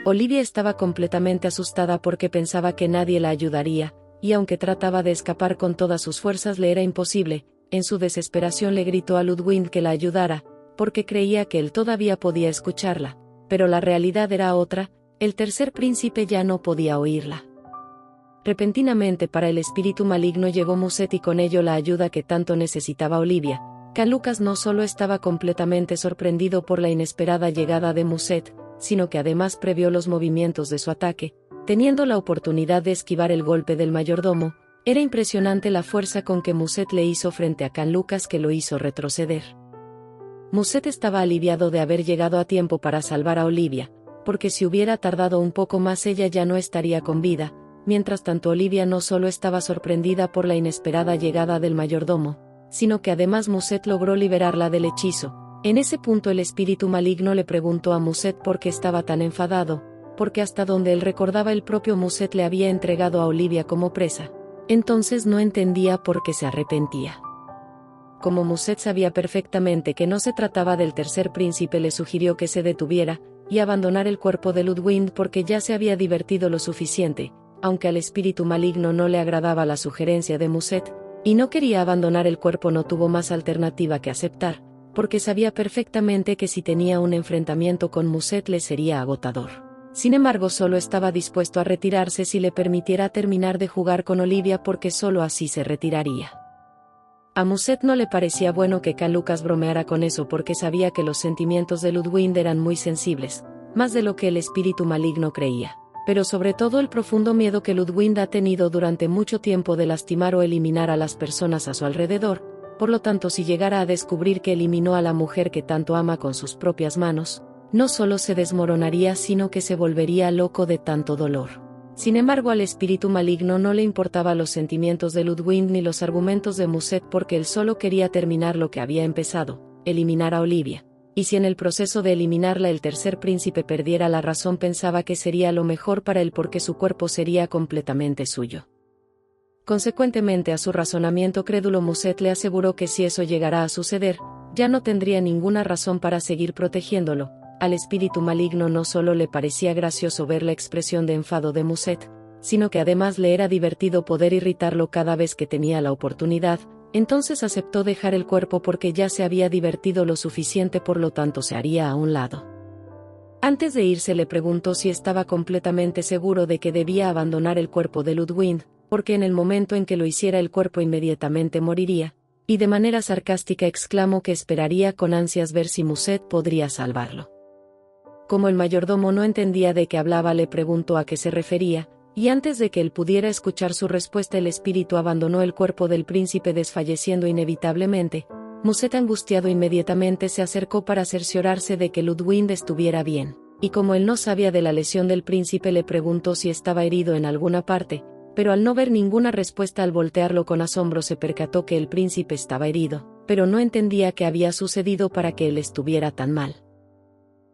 Olivia estaba completamente asustada porque pensaba que nadie la ayudaría, y aunque trataba de escapar con todas sus fuerzas le era imposible. En su desesperación le gritó a Ludwig que la ayudara, porque creía que él todavía podía escucharla, pero la realidad era otra, el tercer príncipe ya no podía oírla. Repentinamente para el espíritu maligno llegó Musette y con ello la ayuda que tanto necesitaba Olivia. Can Lucas no solo estaba completamente sorprendido por la inesperada llegada de Musette, sino que además previó los movimientos de su ataque, teniendo la oportunidad de esquivar el golpe del mayordomo. Era impresionante la fuerza con que Musette le hizo frente a Can Lucas que lo hizo retroceder. Musette estaba aliviado de haber llegado a tiempo para salvar a Olivia, porque si hubiera tardado un poco más ella ya no estaría con vida. Mientras tanto Olivia no solo estaba sorprendida por la inesperada llegada del mayordomo, sino que además Musette logró liberarla del hechizo. En ese punto el espíritu maligno le preguntó a Musette por qué estaba tan enfadado, porque hasta donde él recordaba el propio Musette le había entregado a Olivia como presa. Entonces no entendía por qué se arrepentía. Como Musette sabía perfectamente que no se trataba del tercer príncipe, le sugirió que se detuviera y abandonara el cuerpo de Ludwig porque ya se había divertido lo suficiente, aunque al espíritu maligno no le agradaba la sugerencia de Musette, y no quería abandonar el cuerpo, no tuvo más alternativa que aceptar, porque sabía perfectamente que si tenía un enfrentamiento con Musette le sería agotador. Sin embargo, solo estaba dispuesto a retirarse si le permitiera terminar de jugar con Olivia porque solo así se retiraría. A Musette no le parecía bueno que Can Lucas bromeara con eso porque sabía que los sentimientos de Ludwig eran muy sensibles, más de lo que el espíritu maligno creía, pero sobre todo el profundo miedo que Ludwig ha tenido durante mucho tiempo de lastimar o eliminar a las personas a su alrededor. Por lo tanto, si llegara a descubrir que eliminó a la mujer que tanto ama con sus propias manos, no solo se desmoronaría sino que se volvería loco de tanto dolor. Sin embargo, al espíritu maligno no le importaban los sentimientos de Ludwig ni los argumentos de Musette porque él solo quería terminar lo que había empezado, eliminar a Olivia. Y si en el proceso de eliminarla el tercer príncipe perdiera la razón, pensaba que sería lo mejor para él porque su cuerpo sería completamente suyo. Consecuentemente a su razonamiento crédulo, Musette le aseguró que si eso llegara a suceder, ya no tendría ninguna razón para seguir protegiéndolo. Al espíritu maligno no solo le parecía gracioso ver la expresión de enfado de Musette, sino que además le era divertido poder irritarlo cada vez que tenía la oportunidad. Entonces aceptó dejar el cuerpo porque ya se había divertido lo suficiente, por lo tanto se haría a un lado. Antes de irse le preguntó si estaba completamente seguro de que debía abandonar el cuerpo de Ludwig, porque en el momento en que lo hiciera el cuerpo inmediatamente moriría, y de manera sarcástica exclamó que esperaría con ansias ver si Musette podría salvarlo. Como el mayordomo no entendía de qué hablaba, le preguntó a qué se refería, y antes de que él pudiera escuchar su respuesta el espíritu abandonó el cuerpo del príncipe desfalleciendo inevitablemente. Musette, angustiado, inmediatamente se acercó para cerciorarse de que Ludwig estuviera bien, y como él no sabía de la lesión del príncipe le preguntó si estaba herido en alguna parte, pero al no ver ninguna respuesta, al voltearlo con asombro se percató que el príncipe estaba herido, pero no entendía qué había sucedido para que él estuviera tan mal.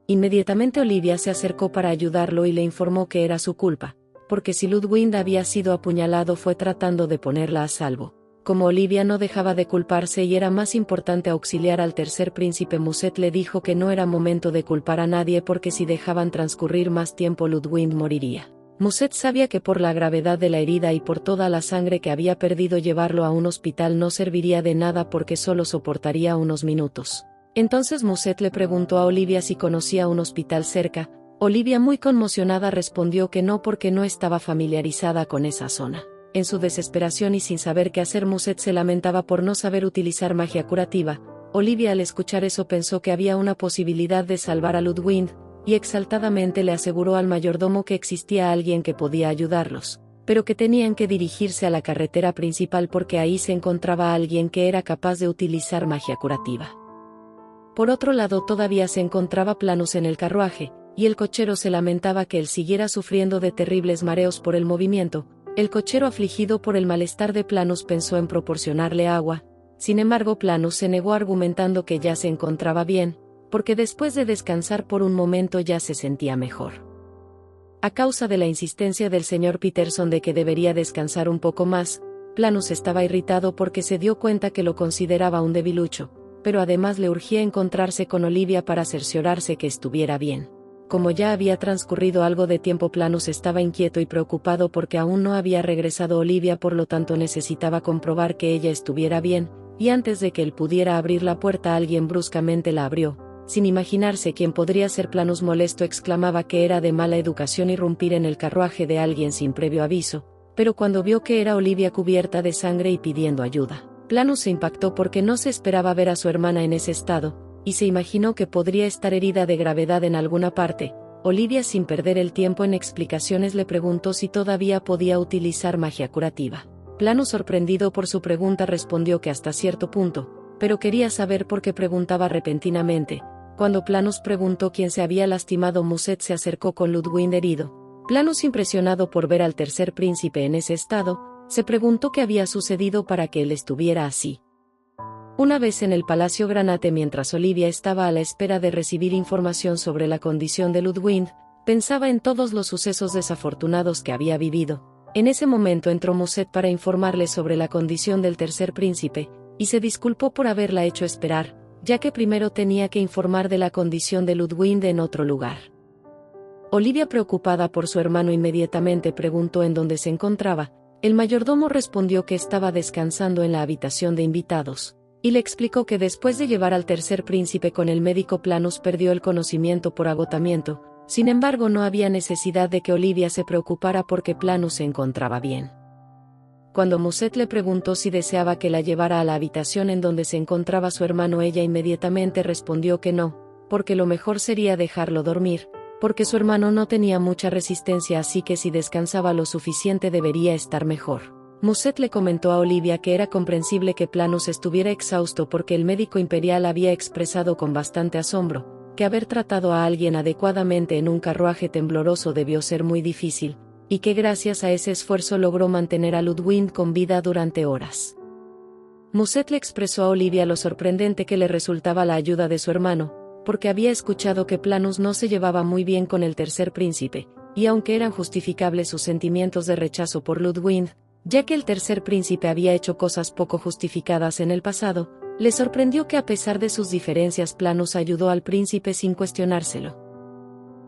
Inmediatamente Olivia se acercó para ayudarlo y le informó que era su culpa, porque si Ludwig había sido apuñalado fue tratando de ponerla a salvo. Como Olivia no dejaba de culparse y era más importante auxiliar al tercer príncipe, Musette le dijo que no era momento de culpar a nadie porque si dejaban transcurrir más tiempo Ludwig moriría. Musette sabía que por la gravedad de la herida y por toda la sangre que había perdido, llevarlo a un hospital no serviría de nada porque solo soportaría unos minutos. Entonces Musette le preguntó a Olivia si conocía un hospital cerca. Olivia, muy conmocionada, respondió que no porque no estaba familiarizada con esa zona. En su desesperación y sin saber qué hacer, Musette se lamentaba por no saber utilizar magia curativa. Olivia, al escuchar eso, pensó que había una posibilidad de salvar a Ludwig, y exaltadamente le aseguró al mayordomo que existía alguien que podía ayudarlos, pero que tenían que dirigirse a la carretera principal porque ahí se encontraba alguien que era capaz de utilizar magia curativa. Por otro lado, todavía se encontraba Planus en el carruaje, y el cochero se lamentaba que él siguiera sufriendo de terribles mareos por el movimiento. El cochero, afligido por el malestar de Planus, pensó en proporcionarle agua. Sin embargo, Planus se negó argumentando que ya se encontraba bien, porque después de descansar por un momento ya se sentía mejor. A causa de la insistencia del señor Peterson de que debería descansar un poco más, Planus estaba irritado porque se dio cuenta que lo consideraba un debilucho, pero además le urgía encontrarse con Olivia para cerciorarse que estuviera bien. como ya había transcurrido algo de tiempo, Planus estaba inquieto y preocupado porque aún no había regresado Olivia, por lo tanto necesitaba comprobar que ella estuviera bien, y antes de que él pudiera abrir la puerta alguien bruscamente la abrió. Sin imaginarse quién podría ser, Planus molesto exclamaba que era de mala educación irrumpir en el carruaje de alguien sin previo aviso, pero cuando vio que era Olivia cubierta de sangre y pidiendo ayuda, Planus se impactó porque no se esperaba ver a su hermana en ese estado, y se imaginó que podría estar herida de gravedad en alguna parte. Olivia, sin perder el tiempo en explicaciones, le preguntó si todavía podía utilizar magia curativa. Planus, sorprendido por su pregunta, respondió que hasta cierto punto, pero quería saber por qué preguntaba repentinamente. Cuando Planus preguntó quién se había lastimado, Musette se acercó con Ludwig herido. Planus, impresionado por ver al tercer príncipe en ese estado, se preguntó qué había sucedido para que él estuviera así. Una vez en el Palacio Granate, mientras Olivia estaba a la espera de recibir información sobre la condición de Ludwig, pensaba en todos los sucesos desafortunados que había vivido. En ese momento entró Musette para informarle sobre la condición del tercer príncipe, y se disculpó por haberla hecho esperar, ya que primero tenía que informar de la condición de Ludwig en otro lugar. Olivia, preocupada por su hermano, inmediatamente preguntó en dónde se encontraba. El mayordomo respondió que estaba descansando en la habitación de invitados, y le explicó que después de llevar al tercer príncipe con el médico, Planus perdió el conocimiento por agotamiento. Sin embargo, no había necesidad de que Olivia se preocupara porque Planus se encontraba bien. Cuando Musette le preguntó si deseaba que la llevara a la habitación en donde se encontraba su hermano, ella inmediatamente respondió que no, porque lo mejor sería dejarlo dormir, porque su hermano no tenía mucha resistencia, así que si descansaba lo suficiente debería estar mejor. Musette le comentó a Olivia que era comprensible que Planus estuviera exhausto porque el médico imperial había expresado con bastante asombro que haber tratado a alguien adecuadamente en un carruaje tembloroso debió ser muy difícil, y que gracias a ese esfuerzo logró mantener a Ludwig con vida durante horas. Musette le expresó a Olivia lo sorprendente que le resultaba la ayuda de su hermano, porque había escuchado que Planus no se llevaba muy bien con el tercer príncipe, y aunque eran justificables sus sentimientos de rechazo por Ludwig, ya que el tercer príncipe había hecho cosas poco justificadas en el pasado, le sorprendió que a pesar de sus diferencias Planus ayudó al príncipe sin cuestionárselo.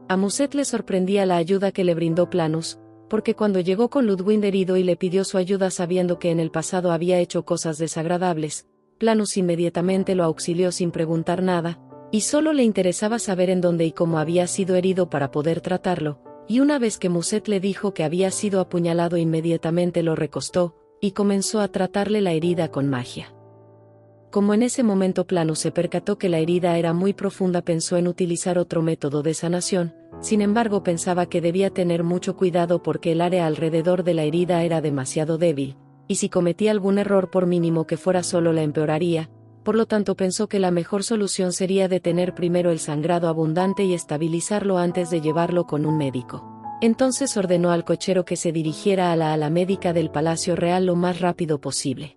A Musette le sorprendía la ayuda que le brindó Planus, porque cuando llegó con Ludwig herido y le pidió su ayuda sabiendo que en el pasado había hecho cosas desagradables, Planus inmediatamente lo auxilió sin preguntar nada, y solo le interesaba saber en dónde y cómo había sido herido para poder tratarlo, y una vez que Musette le dijo que había sido apuñalado, inmediatamente lo recostó, y comenzó a tratarle la herida con magia. Como en ese momento Planus se percató que la herida era muy profunda, pensó en utilizar otro método de sanación. Sin embargo, pensaba que debía tener mucho cuidado porque el área alrededor de la herida era demasiado débil, y si cometía algún error por mínimo que fuera solo la empeoraría. Por lo tanto, pensó que la mejor solución sería detener primero el sangrado abundante y estabilizarlo antes de llevarlo con un médico. Entonces ordenó al cochero que se dirigiera a la ala médica del Palacio Real lo más rápido posible.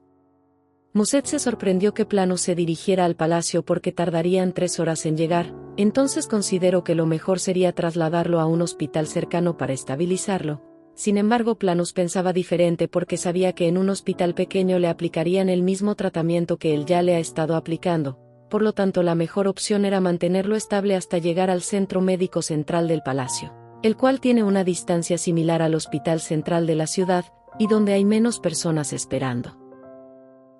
Musette se sorprendió que Planus se dirigiera al palacio porque tardarían 3 horas en llegar, entonces consideró que lo mejor sería trasladarlo a un hospital cercano para estabilizarlo. Sin embargo, Planus pensaba diferente porque sabía que en un hospital pequeño le aplicarían el mismo tratamiento que él ya le ha estado aplicando, por lo tanto la mejor opción era mantenerlo estable hasta llegar al centro médico central del palacio, el cual tiene una distancia similar al hospital central de la ciudad, y donde hay menos personas esperando.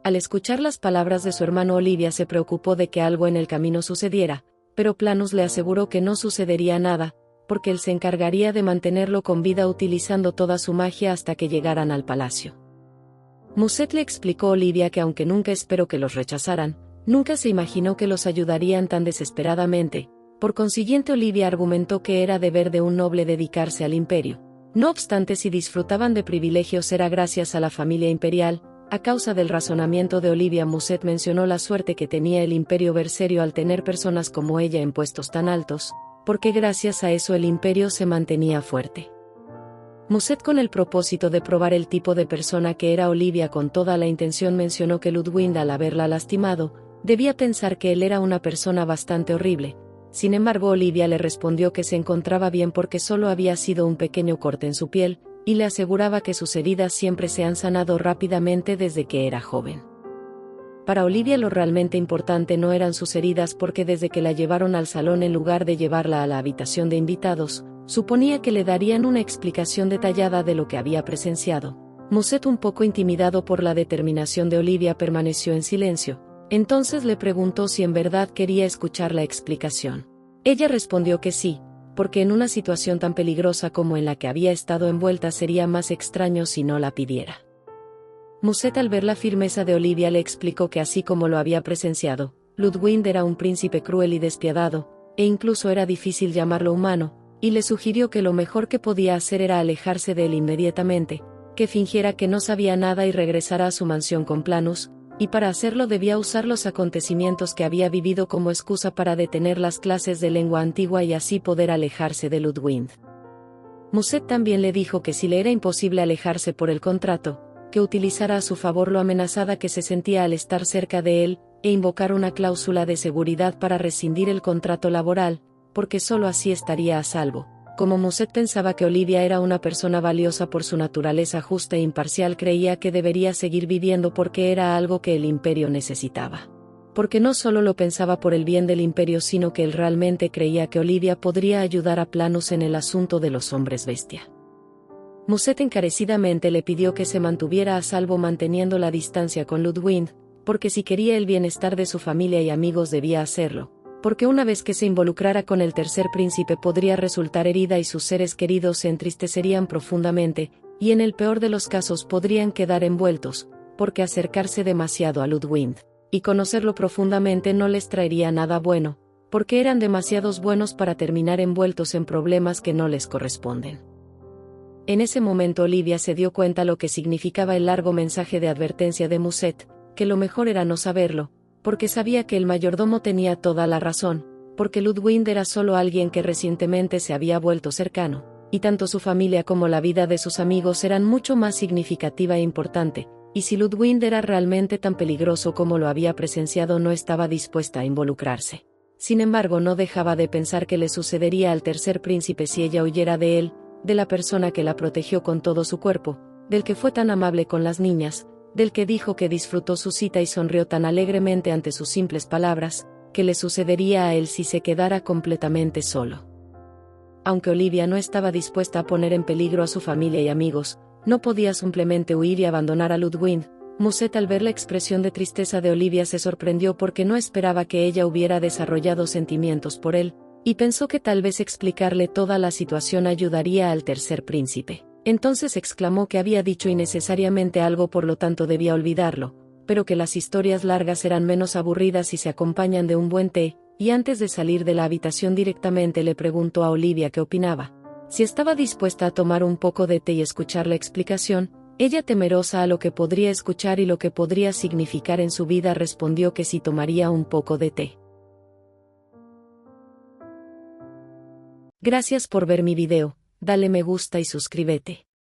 Al escuchar las palabras de su hermano, Olivia se preocupó de que algo en el camino sucediera, pero Planus le aseguró que no sucedería nada, porque él se encargaría de mantenerlo con vida utilizando toda su magia hasta que llegaran al palacio. Musette le explicó a Olivia que aunque nunca esperó que los rechazaran, nunca se imaginó que los ayudarían tan desesperadamente. Por consiguiente, Olivia argumentó que era deber de un noble dedicarse al imperio. No obstante, si disfrutaban de privilegios era gracias a la familia imperial. A causa del razonamiento de Olivia, Musette mencionó la suerte que tenía el imperio berserio al tener personas como ella en puestos tan altos, porque gracias a eso el imperio se mantenía fuerte. Musette, con el propósito de probar el tipo de persona que era Olivia con toda la intención, mencionó que Ludwig, al haberla lastimado, debía pensar que él era una persona bastante horrible. Sin embargo, Olivia le respondió que se encontraba bien porque solo había sido un pequeño corte en su piel, y le aseguraba que sus heridas siempre se han sanado rápidamente desde que era joven. Para Olivia lo realmente importante no eran sus heridas porque desde que la llevaron al salón en lugar de llevarla a la habitación de invitados, suponía que le darían una explicación detallada de lo que había presenciado. Musset, un poco intimidado por la determinación de Olivia, permaneció en silencio. Entonces le preguntó si en verdad quería escuchar la explicación. Ella respondió que sí, porque en una situación tan peligrosa como en la que había estado envuelta sería más extraño si no la pidiera. Musset, al ver la firmeza de Olivia, le explicó que así como lo había presenciado, Ludwig era un príncipe cruel y despiadado, e incluso era difícil llamarlo humano, y le sugirió que lo mejor que podía hacer era alejarse de él inmediatamente, que fingiera que no sabía nada y regresara a su mansión con Planus, y para hacerlo debía usar los acontecimientos que había vivido como excusa para detener las clases de lengua antigua y así poder alejarse de Ludwig. Musset también le dijo que si le era imposible alejarse por el contrato, que utilizara a su favor lo amenazada que se sentía al estar cerca de él, e invocar una cláusula de seguridad para rescindir el contrato laboral, porque sólo así estaría a salvo. Como Musset pensaba que Olivia era una persona valiosa por su naturaleza justa e imparcial, creía que debería seguir viviendo porque era algo que el imperio necesitaba. Porque no solo lo pensaba por el bien del imperio, sino que él realmente creía que Olivia podría ayudar a Planus en el asunto de los hombres bestia. Musset encarecidamente le pidió que se mantuviera a salvo manteniendo la distancia con Ludwig, porque si quería el bienestar de su familia y amigos debía hacerlo, porque una vez que se involucrara con el tercer príncipe podría resultar herida y sus seres queridos se entristecerían profundamente, y en el peor de los casos podrían quedar envueltos, porque acercarse demasiado a Ludwig y conocerlo profundamente no les traería nada bueno, porque eran demasiados buenos para terminar envueltos en problemas que no les corresponden. En ese momento Olivia se dio cuenta lo que significaba el largo mensaje de advertencia de Musset, que lo mejor era no saberlo, porque sabía que el mayordomo tenía toda la razón, porque Ludwig era solo alguien que recientemente se había vuelto cercano, y tanto su familia como la vida de sus amigos eran mucho más significativa e importante, y si Ludwig era realmente tan peligroso como lo había presenciado no estaba dispuesta a involucrarse. Sin embargo, no dejaba de pensar qué le sucedería al tercer príncipe si ella huyera de él, de la persona que la protegió con todo su cuerpo, del que fue tan amable con las niñas, del que dijo que disfrutó su cita y sonrió tan alegremente ante sus simples palabras, que le sucedería a él si se quedara completamente solo. Aunque Olivia no estaba dispuesta a poner en peligro a su familia y amigos, no podía simplemente huir y abandonar a Ludwig. Musset, al ver la expresión de tristeza de Olivia, se sorprendió porque no esperaba que ella hubiera desarrollado sentimientos por él, y pensó que tal vez explicarle toda la situación ayudaría al tercer príncipe. Entonces exclamó que había dicho innecesariamente algo, por lo tanto debía olvidarlo, pero que las historias largas eran menos aburridas si se acompañan de un buen té, y antes de salir de la habitación directamente le preguntó a Olivia qué opinaba. Si estaba dispuesta a tomar un poco de té y escuchar la explicación, ella, temerosa a lo que podría escuchar y lo que podría significar en su vida, respondió que sí tomaría un poco de té. Gracias por ver mi video, dale me gusta y suscríbete.